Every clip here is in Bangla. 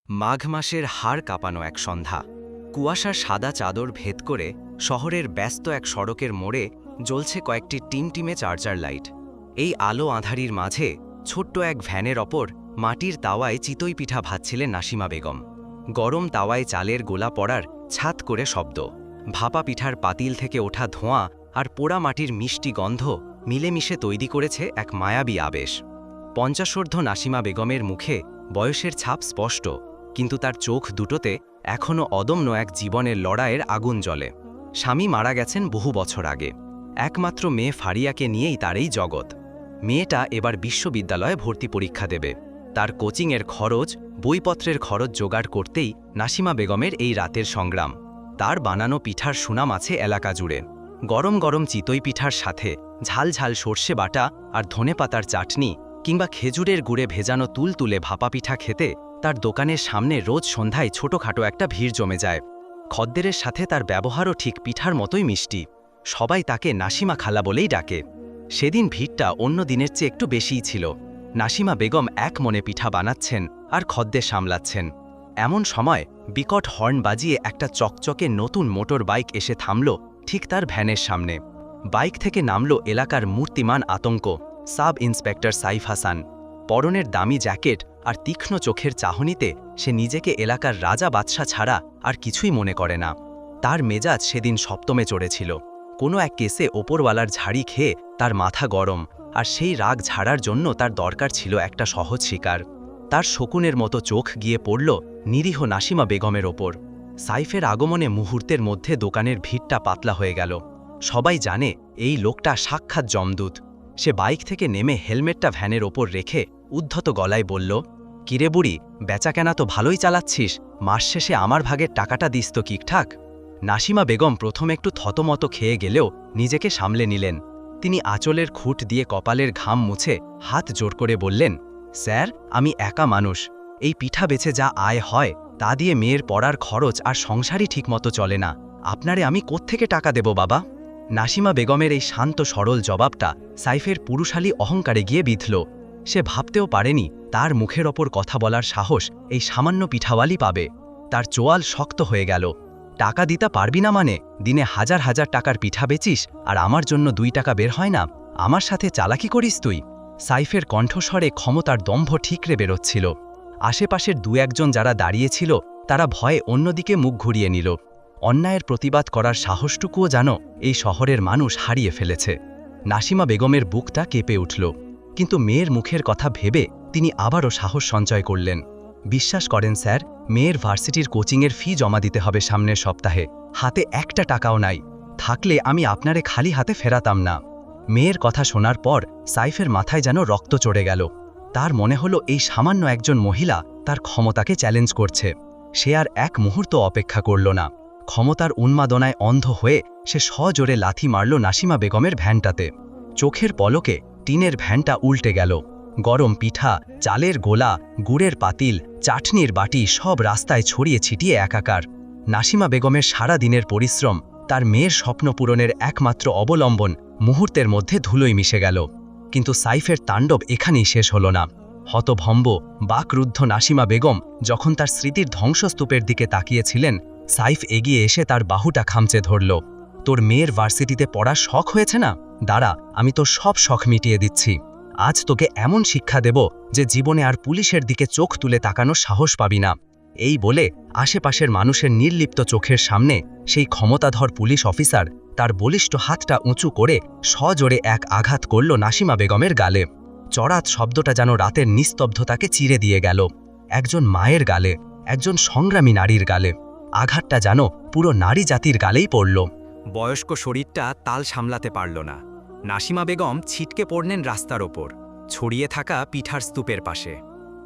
মাঘ মাসের হাড় কাঁপানো এক সন্ধ্যা। কুয়াশার সাদা চাদর ভেদ করে শহরের ব্যস্ত এক সড়কের মোড়ে জ্বলছে কয়েকটি টিমটিমে চার্জার লাইট। এই আলো আঁধারির মাঝে ছোট্ট এক ভ্যানের ওপর মাটির তাওয়ায় চিতই পিঠা ভাজছিলেন নাসিমা বেগম। গরম তাওয়ায় চালের গোলা পড়ার ছাত করে শব্দ, ভাপা পিঠার পাতিল থেকে ওঠা ধোঁয়া আর পোড়া মাটির মিষ্টি গন্ধ মিলেমিশে তৈরি করেছে এক মায়াবী আবেশ। পঞ্চাশোর্ধ্ব নাসিমা বেগমের মুখে বয়সের ছাপ স্পষ্ট, কিন্তু তার চোখ দুটোতে এখনও অদম্য এক জীবনের লড়াইয়ের আগুন জ্বলে। স্বামী মারা গেছেন বহু বছর আগে। একমাত্র মেয়ে ফারিয়াকে নিয়েই তার এই জগৎ। মেয়েটা এবার বিশ্ববিদ্যালয়ে ভর্তি পরীক্ষা দেবে। তার কোচিংয়ের খরচ, বইপত্রের খরচ জোগাড় করতেই নাসিমা বেগমের এই রাতের সংগ্রাম। তার বানানো পিঠার সুনাম আছে এলাকা জুড়ে। গরম গরম চিতই পিঠার সাথে ঝাল ঝাল সর্ষে বাটা আর ধনেপাতার চাটনি কিংবা খেজুরের গুড়ে ভেজানো তুলতুলে ভাপা পিঠা খেতে তার দোকানের সামনে রোজ সন্ধ্যায় ছোটখাটো একটা ভিড় জমে যায়। খদ্দেরের সাথে তার ব্যবহারও ঠিক পিঠার মতোই মিষ্টি। সবাই তাকে নাসিমা খালা বলেই ডাকে। সেদিন ভিড়টা অন্য দিনের চেয়ে একটু বেশিই ছিল। নাসিমা বেগম এক মনে পিঠা বানাচ্ছেন আর খদ্দের সামলাচ্ছেন। এমন সময় বিকট হর্ন বাজিয়ে একটা চকচকে নতুন মোটর বাইক এসে থামল ঠিক তার ভ্যানের সামনে। বাইক থেকে নামল এলাকার মূর্তিমান আতঙ্ক, সাব ইন্সপেক্টর সাইফ হাসান। পরনের দামি জ্যাকেট আর তীক্ষ্ণ চোখের চাহনিতে সে নিজেকে এলাকার রাজা বাদশা ছাড়া আর কিছুই মনে করে না। তার মেজাজ সেদিন সপ্তমে চড়েছিল। কোনো এক কেসে ওপরওয়ালার ঝাড়ি খেয়ে তার মাথা গরম, আর সেই রাগ ঝাড়ার জন্য তার দরকার ছিল একটা সহজ শিকার। তার শকুনের মতো চোখ গিয়ে পড়ল নিরীহ নাসিমা বেগমের ওপর। সাইফের আগমনে মুহূর্তের মধ্যে দোকানের ভিড়টা পাতলা হয়ে গেল। সবাই জানে এই লোকটা সাক্ষাৎ যমদূত। সে বাইক থেকে নেমে হেলমেটটা ভ্যানের ওপর রেখে উদ্ধত গলায় বলল, কিরে বুড়ি, বেচাকেনা তো ভালোই চালাচ্ছিস, মাস শেষে আমার ভাগের টাকাটা দিস তো ঠিকঠাক? নাসিমা বেগম প্রথম একটু থতমত খেয়ে গেলেও নিজেকে সামলে নিলেন। তিনি আঁচলের খুঁট দিয়ে কপালের ঘাম মুছে হাত জোর করে বললেন, স্যার, আমি একা মানুষ। এই পিঠা বেচে যা আয় হয় তা দিয়ে মেয়ের পড়ার খরচ আর সংসারই ঠিকমতো চলে না। আপনারে আমি কোত্থেকে টাকা দেব বাবা? নাসিমা বেগমের এই শান্ত সরল জবাবটা সাইফের পুরুষালী অহংকারে গিয়ে বিঁধল। সে ভাবতেও পারেনি তার মুখের ওপর কথা বলার সাহস এই সামান্য পিঠাওয়ালি পাবে। তার চোয়াল শক্ত হয়ে গেল। টাকা দিতে পারবি না মানে? দিনে হাজার হাজার টাকার পিঠা বেচিস আর আমার জন্য 2 টাকা বের হয় না? আমার সাথে চালাকি করিস তুই? সাইফের কণ্ঠস্বরে ক্ষমতার দম্ভ ঠিকরে বেরোচ্ছিল। আশেপাশের 2-1জন যারা দাঁড়িয়েছিল তারা ভয়ে অন্যদিকে মুখ ঘুরিয়ে নিল। অন্যায়ের প্রতিবাদ করার সাহসটুকুও যেন এই শহরের মানুষ হারিয়ে ফেলেছে। নাসিমা বেগমের বুকটা কেঁপে উঠল, কিন্তু মেয়ের মুখের কথা ভেবে তিনি আবারও সাহস সঞ্চয় করলেন। বিশ্বাস করেন স্যার, মেয়ের ভার্সিটির কোচিংয়ের ফি জমা দিতে হবে সামনের সপ্তাহে। হাতে একটা টাকাও নাই। থাকলে আমি আপনারে খালি হাতে ফেরাতাম না। মেয়ের কথা শোনার পর সাইফের মাথায় যেন রক্ত চড়ে গেল। তার মনে হলো এই সামান্য একজন মহিলা তার ক্ষমতাকে চ্যালেঞ্জ করছে। সে আর এক মুহূর্ত অপেক্ষা করল না। ক্ষমতার উন্মাদনায় অন্ধ হয়ে সে সজোরে লাথি মারল নাসিমা বেগমের ভ্যানটাতে। চোখের পলকে টিনের ভ্যানটা উল্টে গেল। গরম পিঠা, চালের গোলা, গুড়ের পাতিল, চাটনির বাটি সব রাস্তায় ছড়িয়ে ছিটিয়ে একাকার। নাসিমা বেগমের সারা দিনের পরিশ্রম, তার মেয়ের স্বপ্ন পূরণের একমাত্র অবলম্বন মুহূর্তের মধ্যে ধুলোয় মিশে গেল। কিন্তু সাইফের তাণ্ডব এখানেই শেষ হল না। হতভম্ব, বাকরুদ্ধ নাসিমা বেগম যখন তার স্মৃতির ধ্বংসস্তূপের দিকে তাকিয়েছিলেন, সাইফ এগিয়ে এসে তার বাহুটা খামচে ধরল। তোর মেয়ের ভার্সিটিতে পড়ার শখ হয়েছে না? দাঁড়া, আমি তোর সব শখ মিটিয়ে দিচ্ছি। আজ তোকে এমন শিক্ষা দেব যে জীবনে আর পুলিশের দিকে চোখ তুলে তাকানোর সাহস পাবি না। এই বলে আশেপাশের মানুষের নির্লিপ্ত চোখের সামনে সেই ক্ষমতাধর পুলিশ অফিসার তার বলিষ্ঠ হাতটা উঁচু করে সজোরে এক আঘাত করল নাসিমা বেগমের গালে। চড়াত শব্দটা যেন রাতের নিস্তব্ধতাকে চিরে দিয়ে গেল। একজন মায়ের গালে, একজন সংগ্রামী নারীর গালে। আঘাতটা যেন পুরো নারী জাতির গালেই পড়ল। বয়স্ক শরীরটা তাল সামলাতে পারল না। নাসিমা বেগম ছিটকে পড়লেন রাস্তার ওপর, ছড়িয়ে থাকা পিঠার স্তূপের পাশে।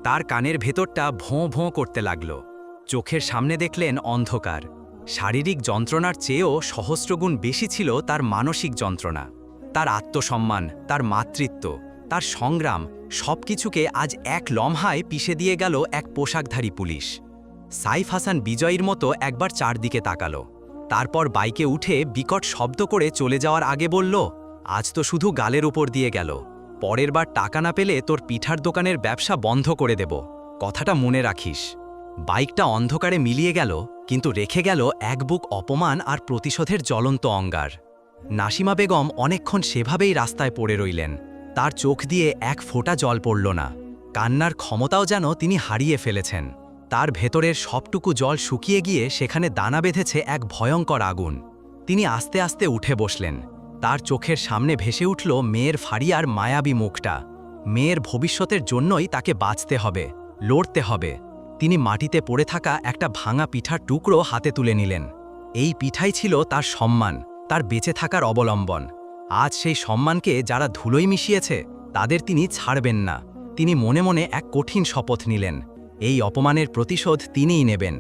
তার কানের ভেতরটা ভোঁ ভোঁ করতে লাগল। চোখের সামনে দেখলেন অন্ধকার। শারীরিক যন্ত্রণার চেয়েও সহস্রগুণ বেশি ছিল তার মানসিক যন্ত্রণা। তার আত্মসম্মান, তার মাতৃত্ব, তার সংগ্রাম সবকিছুকে আজ এক লম্হায় পিষে দিয়ে গেল এক পোশাকধারী পুলিশ। সাইফ হাসান বিজয়ীর মতো একবার চারদিকে তাকালো, তারপর বাইকে উঠে বিকট শব্দ করে চলে যাওয়ার আগে বলল, আজ তো শুধু গালের উপর দিয়ে গেল। পরের বার টাকা না পেলে তোর পিঠার দোকানের ব্যবসা বন্ধ করে দেব। কথাটা মনে রাখিস। বাইকটা অন্ধকারে মিলিয়ে গেল, কিন্তু রেখে গেল এক বুক অপমান আর প্রতিশোধের জ্বলন্ত অঙ্গার। নাসিমা বেগম অনেকক্ষণ সেভাবেই রাস্তায় পড়ে রইলেন। তার চোখ দিয়ে এক ফোঁটা জল পড়ল না। কান্নার ক্ষমতাও যেন তিনি হারিয়ে ফেলেছেন। তার ভেতরের সবটুকু জল শুকিয়ে গিয়ে সেখানে দানা বেঁধেছে এক ভয়ঙ্কর আগুন। তিনি আস্তে আস্তে উঠে বসলেন। তার চোখের সামনে ভেসে উঠল মেয়ের ফারিয়ার মায়াবী মুখটা। মেয়ের ভবিষ্যতের জন্যই তাকে বাঁচতে হবে, লড়তে হবে। তিনি মাটিতে পড়ে থাকা একটা ভাঙা পিঠার টুকরো হাতে তুলে নিলেন। এই পিঠাই ছিল তার সম্মান, তার বেঁচে থাকার অবলম্বন। আজ সেই সম্মানকে যারা ধুলোয় মিশিয়েছে তাদের তিনি ছাড়বেন না। তিনি মনে মনে এক কঠিন শপথ নিলেন, এই অপমানের প্রতিশোধ তিনিই নেবেন।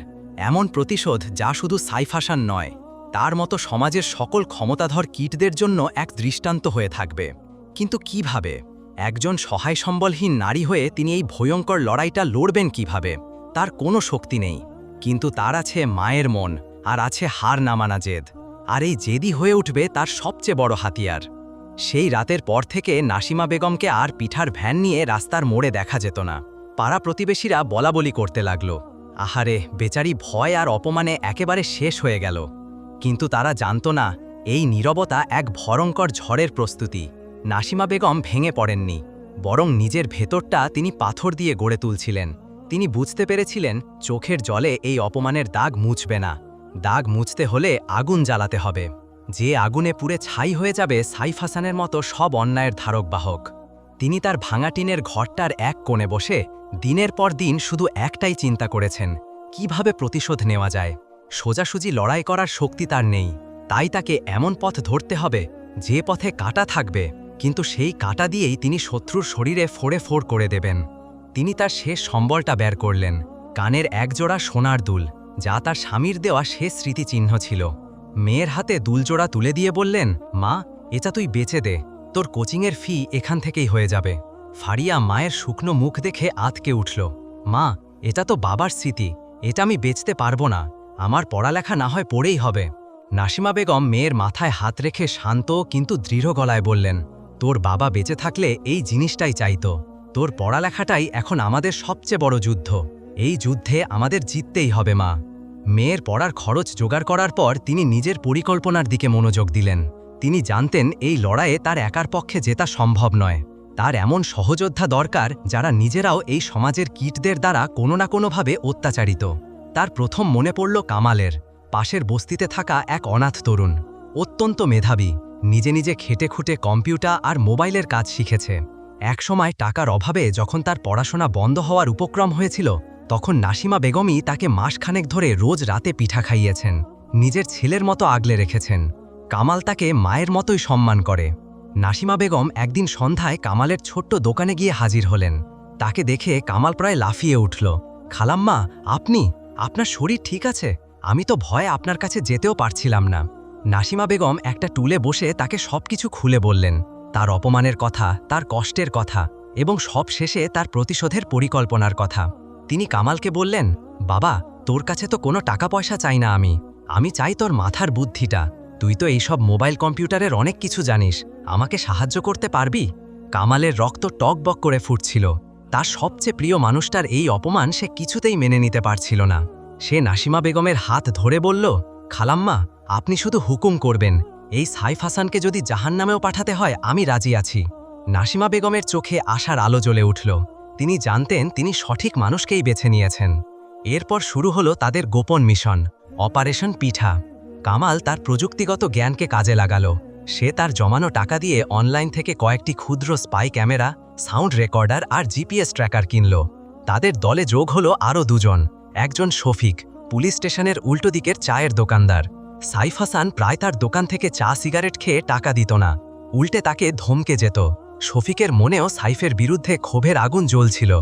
এমন প্রতিশোধ যা শুধু সাইফ হাসান নয়, তার মতো সমাজের সকল ক্ষমতাধর কীটদের জন্য এক দৃষ্টান্ত হয়ে থাকবে। কিন্তু কিভাবে? একজন সহায় সম্বলহীন নারী হয়ে তিনি এই ভয়ঙ্কর লড়াইটা লড়বেন কিভাবে? তার কোনো শক্তি নেই, কিন্তু তার আছে মায়ের মন, আর আছে হার না মানা জেদ। আর এই জেদি হয়ে উঠবে তার সবচেয়ে বড় হাতিয়ার। সেই রাতের পর থেকে নাসিমা বেগমকে আর পিঠার ভ্যান নিয়ে রাস্তার মোড়ে দেখা যেত না। পাড়া প্রতিবেশীরা বলাবলি করতে লাগল, আহারে বেচারি ভয় আর অপমানে একেবারে শেষ হয়ে গেল। কিন্তু তারা জানত না, এই নীরবতা এক ভয়ঙ্কর ঝড়ের প্রস্তুতি। নাসিমা বেগম ভেঙে পড়েননি, বরং নিজের ভেতরটা তিনি পাথর দিয়ে গড়ে তুলছিলেন। তিনি বুঝতে পেরেছিলেন চোখের জলে এই অপমানের দাগ মুছবে না। দাগ মুছতে হলে আগুন জ্বালাতে হবে, যে আগুনে পুড়ে ছাই হয়ে যাবে সাইফ হাসানের মতো সব অন্যায়ের ধারক বাহক। তিনি তার ভাঙা টিনের ঘরটার এক কোণে বসে দিনের পর দিন শুধু একটাই চিন্তা করেছেন, কিভাবে প্রতিশোধ নেওয়া যায়। সোজাসুজি লড়াই করার শক্তি তার নেই, তাই তাকে এমন পথ ধরতে হবে যে পথে কাঁটা থাকবে, কিন্তু সেই কাঁটা দিয়েই তিনি শত্রুর শরীরে ফোড়ে ফোড় করে দেবেন। তিনি তার শেষ সম্বলটা বের করলেন, কানের একজোড়া সোনার দুল, যা তার স্বামীর দেওয়া শেষ স্মৃতিচিহ্ন ছিল। মেয়ের হাতে দুলজোড়া তুলে দিয়ে বললেন, মা, এটা তুই বেচে দে, তোর কোচিংয়ের ফি এখান থেকেই হয়ে যাবে। ফারিয়া মায়ের শুকনো মুখ দেখে আঁতকে উঠল, মা, এটা তো বাবার স্মৃতি, এটা আমি বেচতে পারবো না, আমার পড়ালেখা না হয় পড়েই হবে। নাসিমা বেগম মেয়ের মাথায় হাত রেখে শান্ত কিন্তু দৃঢ় গলায় বললেন, তোর বাবা বেঁচে থাকলে এই জিনিসটাই চাইতো। তোর পড়ালেখাটাই এখন আমাদের সবচেয়ে বড় যুদ্ধ, এই যুদ্ধে আমাদের জিততেই হবে মা। মেয়ের পড়ার খরচ জোগাড় করার পর তিনি নিজের পরিকল্পনার দিকে মনোযোগ দিলেন। তিনি জানতেন এই লড়াইয়ে তার একার পক্ষে জেতা সম্ভব নয়। তার এমন সহযোদ্ধা দরকার যারা নিজেরাও এই সমাজের কীটদের দ্বারা কোনো না কোনোভাবে অত্যাচারিত। তার প্রথম মনে পড়ল কামালের, পাশের বস্তিতে থাকা এক অনাথ তরুণ, অত্যন্ত মেধাবী, নিজে নিজে খেটে খুঁটে কম্পিউটার আর মোবাইলের কাজ শিখেছে। একসময় টাকার অভাবে যখন তার পড়াশোনা বন্ধ হওয়ার উপক্রম হয়েছিল, তখন নাসিমা বেগমই তাকে মাসখানেক ধরে রোজ রাতে পিঠা খাইয়েছেন, নিজের ছেলের মতো আগলে রেখেছেন। কামাল তাকে মায়ের মতোই সম্মান করে। নাসিমা বেগম একদিন সন্ধ্যায় কামালের ছোট্ট দোকানে গিয়ে হাজির হলেন। তাকে দেখে কামাল প্রায় লাফিয়ে উঠল, খালাম্মা, আপনি? আপনার শরীর ঠিক আছে? আমি তো ভয়ে আপনার কাছে যেতেও পারছিলাম না। নাসিমা বেগম একটা টুলে বসে তাকে সবকিছু খুলে বললেন, তার অপমানের কথা, তার কষ্টের কথা, এবং সব শেষে তার প্রতিশোধের পরিকল্পনার কথা। তিনি কামালকে বললেন, বাবা, তোর কাছে তো কোনো টাকা পয়সা চাই না, আমি চাই তোর মাথার বুদ্ধিটা। তুই তো এইসব মোবাইল কম্পিউটারের অনেক কিছু জানিস, আমাকে সাহায্য করতে পারবি? কামালের রক্ত টকবক করে ফুটছিল। তার সবচেয়ে প্রিয় মানুষটার এই অপমান সে কিছুতেই মেনে নিতে পারছিল না। সে নাসিমা বেগমের হাত ধরে বলল, খালাম্মা, আপনি শুধু হুকুম করবেন, এই সাইফ হাসানকে যদি জাহান্নামেও পাঠাতে হয় আমি রাজি আছি। নাসিমা বেগমের চোখে আশার আলো জ্বলে উঠল। তিনি জানতেন তিনি সঠিক মানুষকেই বেছে নিয়েছেন। এরপর শুরু হলো তাদের গোপন মিশন, অপারেশন পিঠা। কামাল তার প্রযুক্তিগত জ্ঞানকে কাজে লাগালো। সে তার জমানো টাকা দিয়ে অনলাইন থেকে কয়েকটি ক্ষুদ্র স্পাই ক্যামেরা, সাউন্ড রেকর্ডার আর জিপিএস ট্র্যাকার কিনল। তাদের দলে যোগ হলো আরও দুজন, একজন শফিক, পুলিশ স্টেশনের উল্টো দিকের চায়ের দোকানদার। সাইফ হাসান প্রায় তার দোকান থেকে চা সিগারেট খেয়ে টাকা দিত না, উল্টে তাকে ধমকে যেত। শফিকের মনেও সাইফের বিরুদ্ধে ক্ষোভের আগুন জ্বলছিল।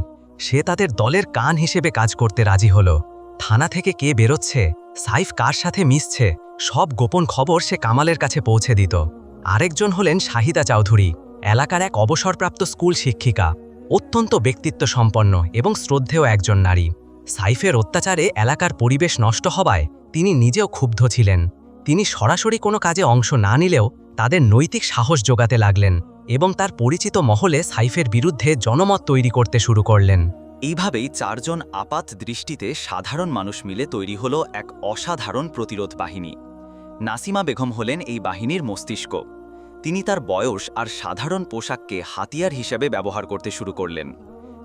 সে তাদের দলের কান হিসেবে কাজ করতে রাজি হলো। থানা থেকে কে বেরোচ্ছে, সাইফ কার সাথে মিশছে, সব গোপন খবর সে কামালের কাছে পৌঁছে দিত। আরেকজন হলেন শাহিদা চৌধুরী, এলাকার এক অবসরপ্রাপ্ত স্কুল শিক্ষিকা, অত্যন্ত ব্যক্তিত্ব সম্পন্ন এবং শ্রদ্ধেয় একজন নারী। সাইফের অত্যাচারে এলাকার পরিবেশ নষ্ট হওয়ায় তিনি নিজেও ক্ষুব্ধ ছিলেন। তিনি সরাসরি কোনো কাজে অংশ না নিলেও তাদের নৈতিক সাহস জোগাতে লাগলেন এবং তার পরিচিত মহলে সাইফের বিরুদ্ধে জনমত তৈরি করতে শুরু করলেন। এইভাবেই চারজন আপাত দৃষ্টিতে সাধারণ মানুষ মিলে তৈরি হলো এক অসাধারণ প্রতিরোধ বাহিনী। নাসিমা বেগম হলেন এই বাহিনীর মস্তিষ্ক। তিনি তার বয়স আর সাধারণ পোশাককে হাতিয়ার হিসেবে ব্যবহার করতে শুরু করলেন।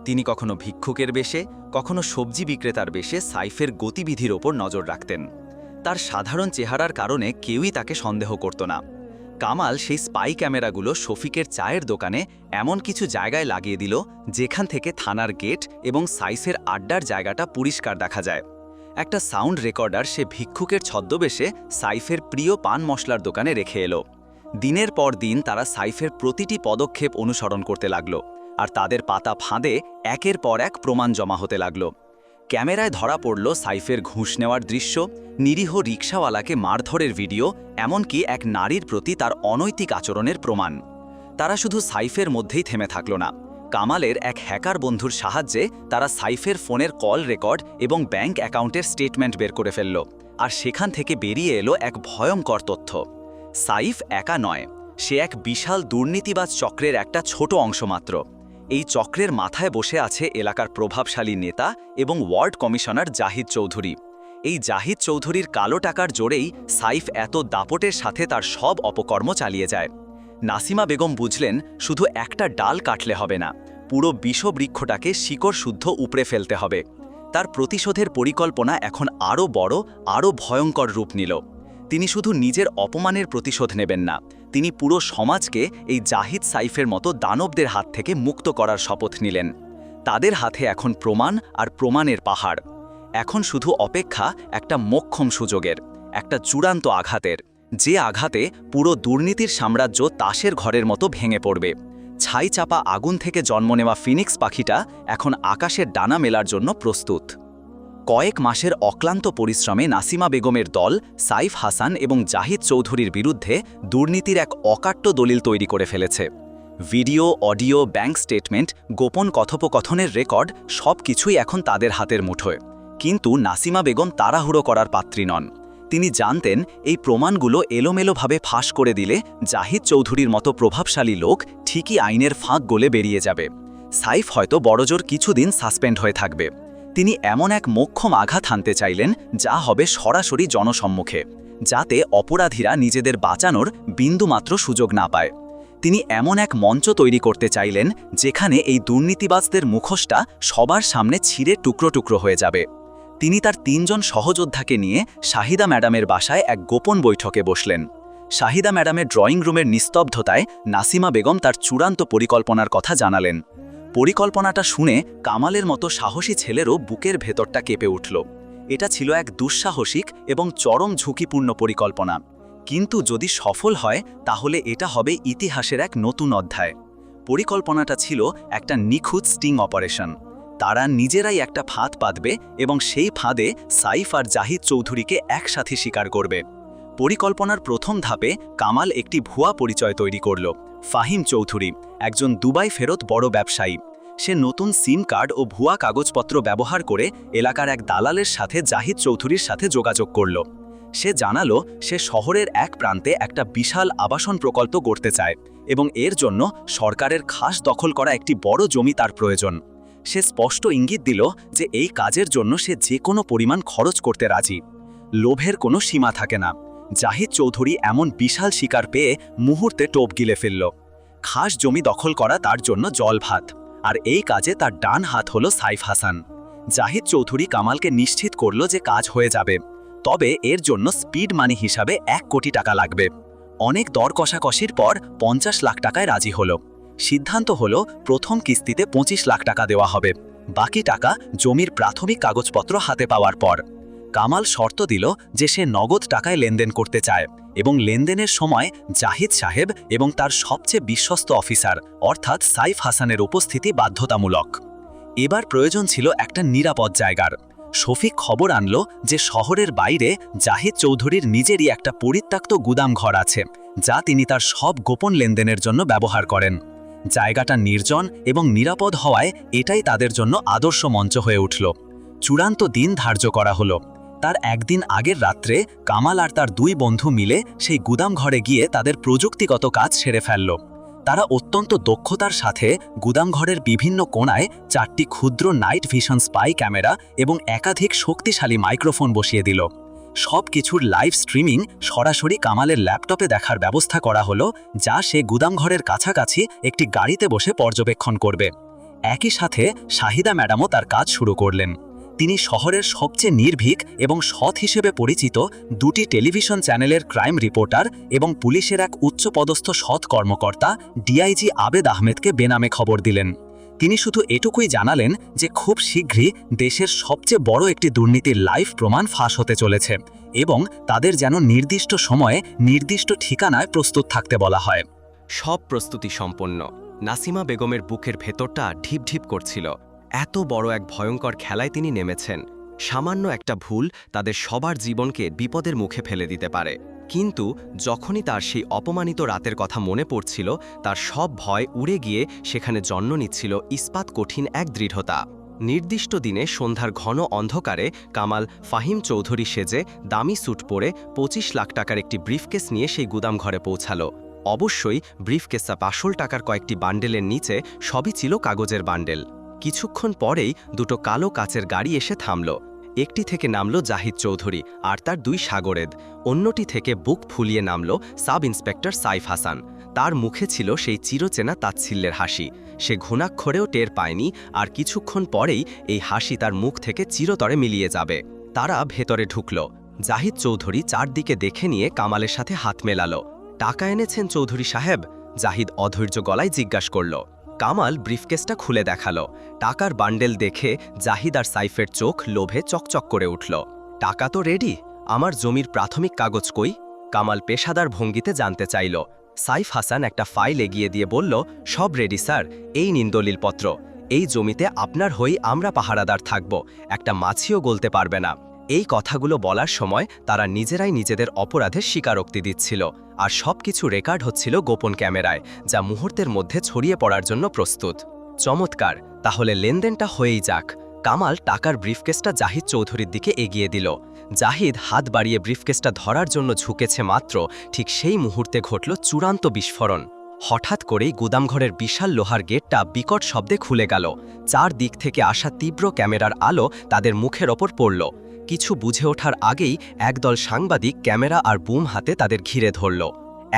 তিনি কখনো ভিক্ষুকের বেশে, কখনো সবজি বিক্রেতার বেশে সাইফের গতিবিধির ওপর নজর রাখতেন। তার সাধারণ চেহারার কারণে কেউই তাকে সন্দেহ করত না। কামাল সেই স্পাই ক্যামেরাগুলো শফিকের চায়ের দোকানে এমন কিছু জায়গায় লাগিয়ে দিল যেখান থেকে থানার গেট এবং সাইফের আড্ডার জায়গাটা পরিষ্কার দেখা যায়। একটা সাউন্ড রেকর্ডার সে ভিক্ষুকের ছদ্মবেশে সাইফের প্রিয় পান মশলার দোকানে রেখে এলো। দিনের পর দিন তারা সাইফের প্রতিটি পদক্ষেপ অনুসরণ করতে লাগল, আর তাদের পাতা ফাঁদে একের পর এক প্রমাণ জমা হতে লাগল। ক্যামেরায় ধরা পড়ল সাইফের ঘুষ নেওয়ার দৃশ্য, নিরীহ রিকশাওয়ালাকে মারধরের ভিডিও, এমনকি এক নারীর প্রতি তার অনৈতিক আচরণের প্রমাণ। তারা শুধু সাইফের মধ্যেই থেমে থাকল না। কামালের এক হ্যাকার বন্ধুর সাহায্যে তারা সাইফের ফোনের কল রেকর্ড এবং ব্যাংক অ্যাকাউন্টের স্টেটমেন্ট বের করে ফেলল, আর সেখান থেকে বেরিয়ে এলো এক ভয়ঙ্কর তথ্য। সাইফ একা নয়, সে এক বিশাল দুর্নীতিবাজ চক্রের একটা ছোট অংশ মাত্র। এই চক্রের মাথায় বসে আছে এলাকার প্রভাবশালী নেতা এবং ওয়ার্ড কমিশনার জাহিদ চৌধুরী। এই জাহিদ চৌধুরীর কালো টাকার জোরেই সাইফ এত দাপটের সাথে তার সব অপকর্ম চালিয়ে যায়। নাসিমা বেগম বুঝলেন শুধু একটা ডাল কাটলে হবে না, পুরো বিষবৃক্ষটাকে শিকড় শুদ্ধ উপড়ে ফেলতে হবে। তার প্রতিশোধের পরিকল্পনা এখন আরও বড়, আরও ভয়ঙ্কর রূপ নিল। তিনি শুধু নিজের অপমানের প্রতিশোধ নেবেন না, তিনি পুরো সমাজকে এই জাহিদ সাইফের মতো দানবদের হাত থেকে মুক্ত করার শপথ নিলেন। তাদের হাতে এখন প্রমাণ আর প্রমাণের পাহাড়। এখন শুধু অপেক্ষা একটা মোক্ষম সুযোগের, একটা চূড়ান্ত আঘাতের, যে আঘাতে পুরো দুর্নীতির সাম্রাজ্য তাসের ঘরের মতো ভেঙে পড়বে। ছাই চাপা আগুন থেকে জন্ম নেওয়া ফিনিক্স পাখিটা এখন আকাশের ডানা মেলার জন্য প্রস্তুত। কয়েক মাসের অক্লান্ত পরিশ্রমে নাসিমা বেগমের দল সাইফ হাসান এবং জাহিদ চৌধুরীর বিরুদ্ধে দুর্নীতির এক অকাট্য দলিল তৈরি করে ফেলেছে। ভিডিও, অডিও, ব্যাংক স্টেটমেন্ট, গোপন কথোপকথনের রেকর্ড সবকিছুই এখন তাদের হাতের মুঠোয়। কিন্তু নাসিমা বেগম তাড়াহুড়ো করার পাত্রী নন। তিনি জানতেন এই প্রমাণগুলো এলোমেলোভাবে ফাঁস করে দিলে জাহিদ চৌধুরীর মতো প্রভাবশালী লোক ঠিকই আইনের ফাঁক গলে বেরিয়ে যাবে। সাইফ হয়তো বড়জোর কিছুদিন সাসপেন্ড হয়ে থাকবে। তিনি এমন এক মোক্ষম আঘাত হানতে চাইলেন যা হবে সরাসরি জনসম্মুখে, যাতে অপরাধীরা নিজেদের বাঁচানোর বিন্দুমাত্র সুযোগ না পায়। তিনি এমন এক মঞ্চ তৈরি করতে চাইলেন যেখানে এই দুর্নীতিবাজদের মুখোশটা সবার সামনে ছিঁড়ে টুকরো টুকরো হয়ে যাবে। তিনি তার ৩ জন সহযোদ্ধাকে নিয়ে শাহিদা ম্যাডামের বাসায় এক গোপন বৈঠকে বসলেন। শাহিদা ম্যাডামের ড্রয়িং রুমের নিস্তব্ধতায় নাসিমা বেগম তার চূড়ান্ত পরিকল্পনার কথা জানালেন। পরিকল্পনাটা শুনে কামালের মতো সাহসী ছেলেরও বুকের ভেতরটা কেঁপে উঠল। এটা ছিল এক দুঃসাহসিক এবং চরম ঝুঁকিপূর্ণ পরিকল্পনা, কিন্তু যদি সফল হয় তাহলে এটা হবে ইতিহাসের এক নতুন অধ্যায়। পরিকল্পনাটা ছিল একটা নিখুঁত স্টিং অপারেশন। তারা নিজেরাই একটা ফাঁদ পাতবে এবং সেই ফাঁদে সাইফ আর জাহিদ চৌধুরীকে একসাথে শিকার করবে। পরিকল্পনার প্রথম ধাপে কামাল একটি ভুয়া পরিচয় তৈরি করল। ফাহিম চৌধুরী, একজন দুবাই ফেরত বড় ব্যবসায়ী। সে নতুন সিম কার্ড ও ভুয়া কাগজপত্র ব্যবহার করে এলাকার এক দালালের সাথে জাহিদ চৌধুরীর সাথে যোগাযোগ করল। সে জানালো সে শহরের এক প্রান্তে একটা বিশাল আবাসন প্রকল্প গড়তে চায় এবং এর জন্য সরকারের খাস দখল করা একটি বড় জমি তার প্রয়োজন। সে স্পষ্ট ইঙ্গিত দিল যে এই কাজের জন্য সে যে কোনো পরিমাণ খরচ করতে রাজি। লোভের কোনো সীমা থাকে না। জাহিদ চৌধুরী এমন বিশাল শিকার পেয়ে মুহূর্তে টোপ গিলে ফেলল। খাস জমি দখল করা তার জন্য জল ভাত, আর এই কাজে তার ডান হাত হলো সাইফ হাসান। জাহিদ চৌধুরী কামালকে নিশ্চিত করল যে কাজ হয়ে যাবে, তবে এর জন্য স্পিড মানি হিসাবে 1 কোটি টাকা লাগবে। অনেক দর কষাকষির পর 50 লাখ টাকায় রাজি হলো। সিদ্ধান্ত হলো প্রথম কিস্তিতে 25 লাখ টাকা দেওয়া হবে, বাকি টাকা জমির প্রাথমিক কাগজপত্র হাতে পাওয়ার পর। কামাল শর্ত দিল যে সে নগদ টাকায় লেনদেন করতে চায় এবং লেনদেনের সময় জাহিদ সাহেব এবং তার সবচেয়ে বিশ্বস্ত অফিসার অর্থাৎ সাইফ হাসানের উপস্থিতি বাধ্যতামূলক। এবার প্রয়োজন ছিল একটা নিরাপদ জায়গার। শফিক খবর আনল যে শহরের বাইরে জাহিদ চৌধুরীর নিজেরই একটা পরিত্যক্ত গুদাম ঘর আছে, যা তিনি তার সব গোপন লেনদেনের জন্য ব্যবহার করেন। জায়গাটা নির্জন এবং নিরাপদ হওয়ায় এটাই তাদের জন্য আদর্শ মঞ্চ হয়ে উঠল। চূড়ান্ত দিন ধার্য করা হলো। তার একদিন আগের রাত্রে কামাল আর তার 2 বন্ধু মিলে সেই গুদাম ঘরে গিয়ে তাদের প্রযুক্তিগত কাজ সেরে ফেলল। তারা অত্যন্ত দক্ষতার সাথে গুদামঘরের বিভিন্ন কোণায় 4টি ক্ষুদ্র নাইট ভিশন স্পাই ক্যামেরা এবং একাধিক শক্তিশালী মাইক্রোফোন বসিয়ে দিল। সব কিছুর লাইভ স্ট্রিমিং সরাসরি কামালের ল্যাপটপে দেখার ব্যবস্থা করা হলো, যা সে গুদামঘরের কাছাকাছি একটি গাড়িতে বসে পর্যবেক্ষণ করবে। একই সাথে শাহিদা ম্যাডামও তার কাজ শুরু করলেন। তিনি শহরের সবচেয়ে নির্ভীক এবং সৎ হিসেবে পরিচিত 2টি টেলিভিশন চ্যানেলের ক্রাইম রিপোর্টার এবং পুলিশের এক উচ্চপদস্থ সৎ কর্মকর্তা ডিআইজি আবেদ আহমেদকে বেনামে খবর দিলেন। তিনি শুধু এটুকুই জানালেন যে খুব শীঘ্রই দেশের সবচেয়ে বড় একটি দুর্নীতির লাইভ প্রমাণ ফাঁস হতে চলেছে এবং তাদের যেন নির্দিষ্ট সময়ে নির্দিষ্ট ঠিকানায় প্রস্তুত থাকতে বলা হয়। সব প্রস্তুতি সম্পন্ন। নাসিমা বেগমের বুকের ভেতরটা ঢিপ ঢিপ করছিল। এত বড় এক ভয়ঙ্কর খেলায় তিনি নেমেছেন। সামান্য একটা ভুল তাদের সবার জীবনকে বিপদের মুখে ফেলে দিতে পারে। কিন্তু যখনই তার সেই অপমানিত রাতের কথা মনে পড়ছিল, তার সব ভয় উড়ে গিয়ে সেখানে জন্ম নিচ্ছিল ইস্পাত কঠিন এক দৃঢ়তা। নির্দিষ্ট দিনে সন্ধ্যার ঘন অন্ধকারে কামাল ফাহিম চৌধুরী সেজে দামি স্যুট পরে 25 লাখ টাকার একটি ব্রিফকেস নিয়ে সেই গুদাম ঘরে পৌঁছালো। অবশ্যই ব্রিফকেসা 500 টাকার কয়েকটি বান্ডেলের নিচে সবই ছিল কাগজের বান্ডেল। কিছুক্ষণ পরেই দুটো কালো কাচের গাড়ি এসে থামল। একটি থেকে নামল জাহিদ চৌধুরী আর তার 2 সাগরেদ। অন্যটি থেকে বুক ফুলিয়ে নামল সাব ইন্সপেক্টর সাইফ হাসান। তার মুখে ছিল সেই চিরচেনা তাচ্ছিল্যের হাসি। সে ঘুণাক্ষরেও টের পায়নি, আর কিছুক্ষণ পরেই এই হাসি তার মুখ থেকে চিরতরে মিলিয়ে যাবে। তারা ভেতরে ঢুকল। জাহিদ চৌধুরী চারদিকে দেখে নিয়ে কামালের সাথে হাত মেলালো। টাকা এনেছেন চৌধুরী সাহেব? জাহিদ অধৈর্য গলায় জিজ্ঞাসা করল। কামাল ব্রিফকেসটা খুলে দেখালো। টাকার বান্ডেল দেখে জাহিদ আর সাইফের চোখ লোভে চকচক করে উঠল। টাকা তো রেডি, আমার জমির প্রাথমিক কাগজ কই? কামাল পেশাদার ভঙ্গিতে জানতে চাইল। সাইফ হাসান একটা ফাইল এগিয়ে দিয়ে বলল, সব রেডি স্যার, এই নিন দলিলপত্র। এই জমিতে আপনার হই আমরা পাহারাদার থাকব, একটা মাছিও গলতে পারবে না। এই কথাগুলো বলার সময় তারা নিজেরাই নিজেদের অপরাধের স্বীকারোক্তি দিচ্ছিল, আর সবকিছু রেকর্ড হচ্ছিল গোপন ক্যামেরায়, যা মুহূর্তের মধ্যে ছড়িয়ে পড়ার জন্য প্রস্তুত। চমৎকার, তাহলে লেনদেনটা হয়েই যাক। কামাল টাকার ব্রিফকেসটা জাহিদ চৌধুরীর দিকে এগিয়ে দিল। জাহিদ হাত বাড়িয়ে ব্রিফকেসটা ধরার জন্য ঝুঁকেছে, মাত্র ঠিক সেই মুহূর্তে ঘটল চূড়ান্ত বিস্ফোরণ। হঠাৎ করেই গুদামঘরের বিশাল লোহার গেটটা বিকট শব্দে খুলে গেল। চারদিক থেকে আসা তীব্র ক্যামেরার আলো তাদের মুখের ওপর পড়ল। কিছু বুঝে ওঠার আগেই একদল সাংবাদিক ক্যামেরা আর বুম হাতে তাদের ঘিরে ধরল।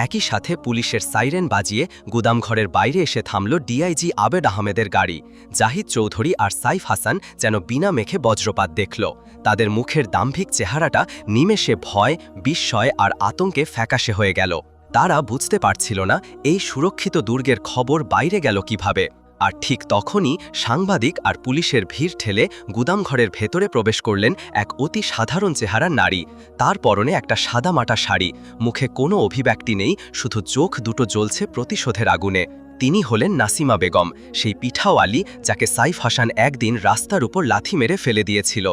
একই সাথে পুলিশের সাইরেন বাজিয়ে গুদামঘরের বাইরে এসে থামল ডিআইজি আবেদ আহমেদের গাড়ি। জাহিদ চৌধুরী আর সাইফ হাসান যেন বিনা মেঘে বজ্রপাত দেখল। তাদের মুখের দাম্ভিক চেহারাটা নিমেষে ভয়, বিস্ময় আর আতঙ্কে ফ্যাকাশে হয়ে গেল। তারা বুঝতে পারছিল না এই সুরক্ষিত দুর্গের খবর বাইরে গেল কিভাবে। আর ঠিক তখনই সাংবাদিক আর পুলিশের ভিড় ঠেলে গুদামঘরের ভেতরে প্রবেশ করলেন এক অতি সাধারণ চেহারার নারী। তার পরনে একটা সাদামাটা শাড়ি, মুখে কোনো অভিব্যক্তি নেই, শুধু চোখ দুটো জ্বলছে প্রতিশোধের আগুনে। তিনি হলেন নাসিমা বেগম, সেই পিঠাওয়ালি যাকে সাইফ হাসান একদিন রাস্তার উপর লাথি মেরে ফেলে দিয়েছিল।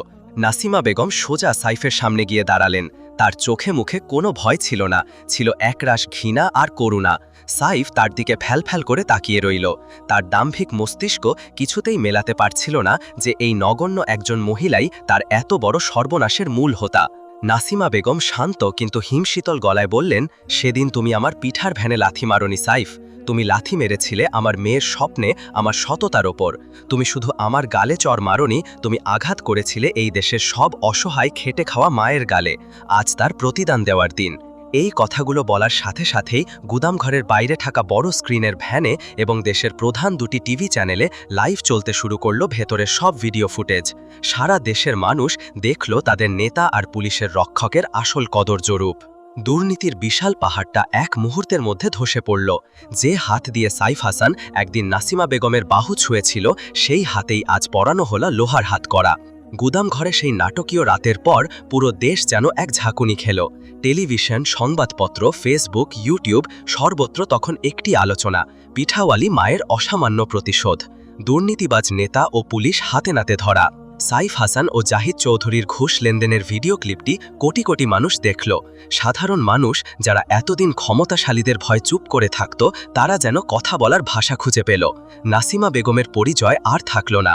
নাসিমা বেগম সোজা সাইফের সামনে গিয়ে দাঁড়ালেন। তার চোখে মুখে কোনো ভয় ছিল না, ছিল একরাশ ঘৃণা আর করুণা। সাইফ তার দিকে ফ্যালফ্যাল করে তাকিয়ে রইল। তার দাম্ভিক মস্তিষ্ক কিছুতেই মেলাতে পারছিল না যে এই নগণ্য একজন মহিলাই তার এত বড় সর্বনাশের মূল হোতা। নাসিমা বেগম শান্ত কিন্তু হিমশীতল গলায় বললেন, সেদিন তুমি আমার পিঠার ভ্যানে লাথি মারোনি সাইফ, তুমি লাথি মেরেছিলে আমার মেয়ের স্বপ্নে, আমার সততার ওপর। তুমি শুধু আমার গালে চর মারোনি, তুমি আঘাত করেছিলে এই দেশের সব অসহায় খেটে খাওয়া মায়ের গালে। আজ তার প্রতিদান দেওয়ার দিন। এই কথাগুলো বলার সাথে সাথেই গুদামঘরের বাইরে থাকা বড় স্ক্রিনের ভ্যানে এবং দেশের প্রধান 2টি টিভি চ্যানেলে লাইভ চলতে শুরু করলো ভেতরের সব ভিডিও ফুটেজ। সারা দেশের মানুষ দেখল তাদের নেতা আর পুলিশের রক্ষকের আসল কদর্য রূপ। দুর্নীতির বিশাল পাহাড়টা এক মুহূর্তের মধ্যে ধসে পড়ল। যে হাত দিয়ে সাইফ হাসান একদিন নাসিমা বেগমের বাহু ছুঁয়েছিল, সেই হাতেই আজ পরানো হলো লোহার হাত করা। গুদামঘরে সেই নাটকীয় রাতের পর পুরো দেশ যেন এক ঝাঁকুনি খেল। টেলিভিশন, সংবাদপত্র, ফেসবুক, ইউটিউব, সর্বত্র তখন একটি আলোচনা, পিঠাওয়ালি মায়ের অসামান্য প্রতিশোধ। দুর্নীতিবাজ নেতা ও পুলিশ হাতে নাতে ধরা। সাইফ হাসান ও জাহিদ চৌধুরীর ঘুষ লেনদেনের ভিডিও ক্লিপটি কোটি কোটি মানুষ দেখল। সাধারণ মানুষ যারা এতদিন ক্ষমতাশালীদের ভয় চুপ করে থাকত, তারা যেন কথা বলার ভাষা খুঁজে পেল। নাসিমা বেগমের পরিচয় আর থাকল না।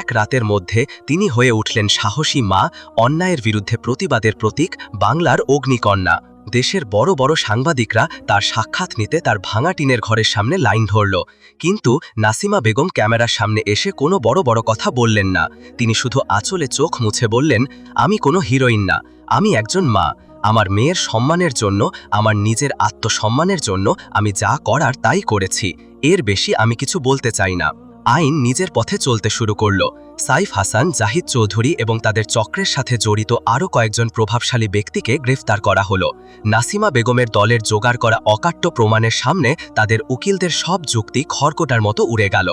এক রাতের মধ্যে তিনি হয়ে উঠলেন সাহসী মা, অন্যায়ের বিরুদ্ধে প্রতিবাদের প্রতীক, বাংলার অগ্নিকন্যা। দেশের বড় বড় সাংবাদিকরা তার সাক্ষাৎ নিতে তার ভাঙা টিনের ঘরের সামনে লাইন ধরল, কিন্তু নাসিমা বেগম ক্যামেরার সামনে এসে কোনো বড় বড় কথা বললেন না। তিনি শুধু আঁচলে চোখ মুছে বললেন, আমি কোনো হিরোইন না, আমি একজন মা। আমার মেয়ের সম্মানের জন্য, আমার নিজের আত্মসম্মানের জন্য আমি যা করার তাই করেছি, এর বেশি আমি কিছু বলতে চাই না। আইন নিজের পথে চলতে শুরু করল। সাইফ হাসান, জাহিদ চৌধুরী এবং তাদের চক্রের সাথে জড়িত আরও কয়েকজন প্রভাবশালী ব্যক্তিকে গ্রেফতার করা হলো। নাসিমা বেগমের দলের জোগাড় করা অকাট্য প্রমাণের সামনে তাদের উকিলদের সব যুক্তি খড়কোটার মতো উড়ে গেল।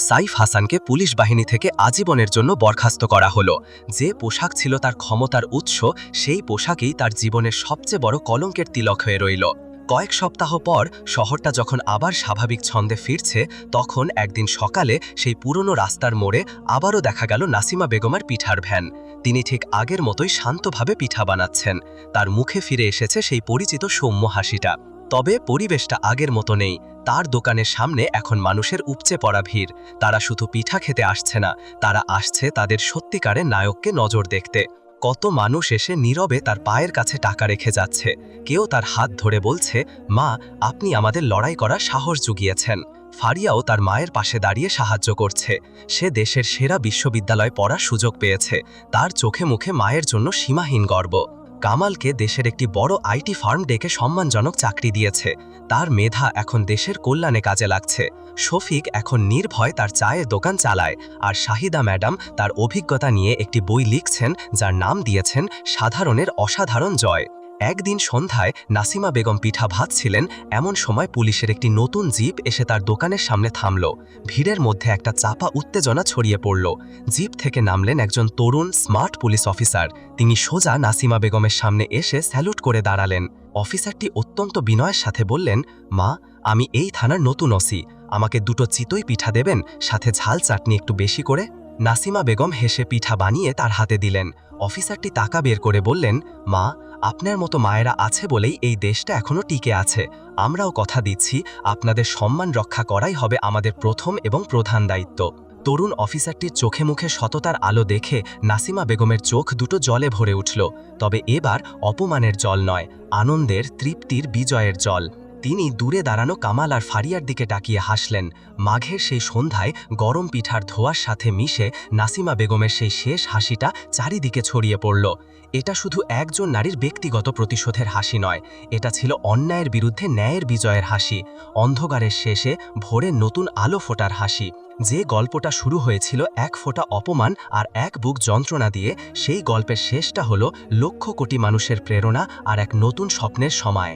সাইফ হাসানকে পুলিশ বাহিনী থেকে আজীবনের জন্য বরখাস্ত করা হলো। যে পোশাক ছিল তার ক্ষমতার উৎস, সেই পোশাকই তার জীবনের সবচেয়ে বড় কলঙ্কের তিলক হয়ে রইল। কয়েক সপ্তাহ পর শহরটা যখন আবার স্বাভাবিক ছন্দে ফিরছে, তখন একদিন সকালে সেই পুরনো রাস্তার মোড়ে আবারও দেখা গেল নাসিমা বেগমের পিঠার ভ্যান। তিনি ঠিক আগের মতোই শান্তভাবে পিঠা বানাচ্ছেন। তার মুখে ফিরে এসেছে সেই পরিচিত সৌম্য হাসিটা। তবে পরিবেশটা আগের মতো নেই। তার দোকানের সামনে এখন মানুষের উপচে পড়া ভিড়। তারা শুধু পিঠা খেতে আসছে না, তারা আসছে তাদের সত্যিকারের নায়ককে নজর দেখতে। কত মানুষ এসে নীরবে তার পায়ের কাছে টাকা রেখে যাচ্ছে। কেউ তার হাত ধরে বলছে, মা, আপনি আমাদের লড়াই করার সাহস জুগিয়েছেন। ফারিয়াও তার মায়ের পাশে দাঁড়িয়ে সাহায্য করছে। সে দেশের সেরা বিশ্ববিদ্যালয়ে পড়ার সুযোগ পেয়েছে। তার চোখে মুখে মায়ের জন্য সীমাহীন গর্ব। কামালকে দেশের একটি বড় আইটি ফার্ম ডেকে সম্মানজনক চাকরি দিয়েছে। তার মেধা এখন দেশের কল্যাণে কাজে লাগছে। শফিক এখন নির্ভয় তার চায়ের দোকান চালায়, আর শাহিদা ম্যাডাম তার অভিজ্ঞতা নিয়ে একটি বই লিখছেন, যার নাম দিয়েছেন সাধারণের অসাধারণ জয়। একদিন সন্ধ্যায় নাসিমা বেগম পিঠা ভাজছিলেন, এমন সময় পুলিশের একটি নতুন জিপ এসে তার দোকানের সামনে থামল। ভিড়ের মধ্যে একটা চাপা উত্তেজনা ছড়িয়ে পড়ল। জিপ থেকে নামলেন একজন তরুণ স্মার্ট পুলিশ অফিসার। তিনি সোজা নাসিমা বেগমের সামনে এসে স্যালুট করে দাঁড়ালেন। অফিসারটি অত্যন্ত বিনয়ের সাথে বললেন, মা, আমি এই থানার নতুন ওসি, আমাকে 2টো চিতই পিঠা দেবেন, সাথে ঝাল চাটনি একটু বেশি করে। নাসিমা বেগম হেসে পিঠা বানিয়ে তার হাতে দিলেন। অফিসারটি টাকা বের করে বললেন, মা, আপনার মতো মায়েরা আছে বলেই এই দেশটা এখনো টিকে আছে। আমরাও কথা দিচ্ছি, আপনাদের সম্মান রক্ষা করাই হবে আমাদের প্রথম এবং প্রধান দায়িত্ব। তরুণ অফিসারটির চোখে মুখে সততার আলো দেখে নাসিমা বেগমের চোখ দুটো জলে ভরে উঠল। তবে এবার অপমানের জল নয়, আনন্দের, তৃপ্তির, বিজয়ের জল। তিনি দূরে দাঁড়ানো কামাল আর ফারিয়ার দিকে তাকিয়ে হাসলেন। মাঘের সেই সন্ধ্যায় গরম পিঠার ধোঁয়ার সাথে মিশে নাসিমা বেগমের সেই শেষ হাসিটা চারিদিকে ছড়িয়ে পড়ল। এটা শুধু একজন নারীর ব্যক্তিগত প্রতিশোধের হাসি নয়, এটা ছিল অন্যায়ের বিরুদ্ধে ন্যায়ের বিজয়ের হাসি, অন্ধকারের শেষে ভোরের নতুন আলো ফোটার হাসি। যে গল্পটা শুরু হয়েছিল এক ফোঁটা অপমান আর এক বুক যন্ত্রণা দিয়ে, সেই গল্পের শেষটা হলো লক্ষ কোটি মানুষের প্রেরণা আর এক নতুন স্বপ্নের সময়।